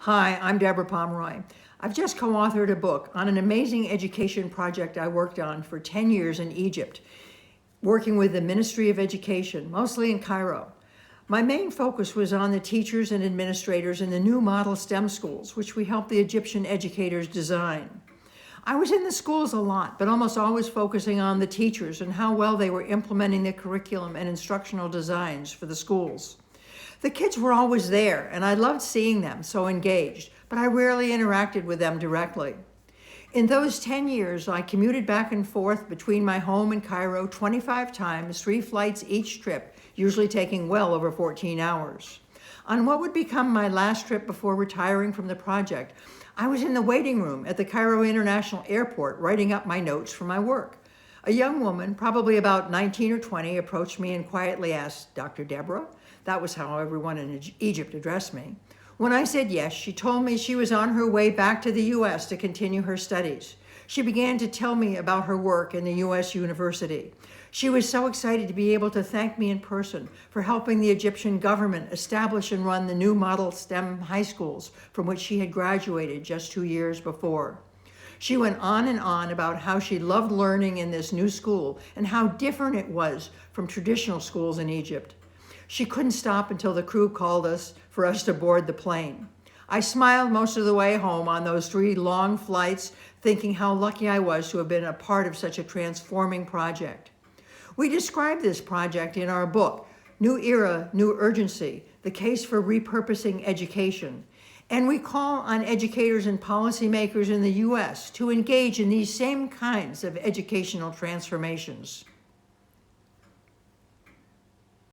Hi, I'm Deborah Pomeroy. I've just co-authored a book on an amazing education project I worked on for 10 years in Egypt, working with the Ministry of Education, mostly in Cairo. My main focus was on the teachers and administrators in the new model STEM schools, which we helped the Egyptian educators design. I was in the schools a lot, but almost always focusing on the teachers and how well they were implementing the curriculum and instructional designs for the schools. The kids were always there, and I loved seeing them so engaged, but I rarely interacted with them directly. In those 10 years, I commuted back and forth between my home and Cairo 25 times, 3 flights each trip, usually taking well over 14 hours. On what would become my last trip before retiring from the project, I was in the waiting room at the Cairo International Airport writing up my notes for my work. A young woman, probably about 19 or 20, approached me and quietly asked, "Dr. Deborah?" That was how everyone in Egypt addressed me. When I said yes, she told me she was on her way back to the U.S. to continue her studies. She began to tell me about her work in the U.S. university. She was so excited to be able to thank me in person for helping the Egyptian government establish and run the new model STEM high schools from which she had graduated just 2 years before. She went on and on about how she loved learning in this new school and how different it was from traditional schools in Egypt. She couldn't stop until the crew called us for us to board the plane. I smiled most of the way home on those 3 long flights, thinking how lucky I was to have been a part of such a transforming project. We described this project in our book, New Era, New Urgency, The Case for Repurposing Education. And we call on educators and policymakers in the U.S. to engage in these same kinds of educational transformations.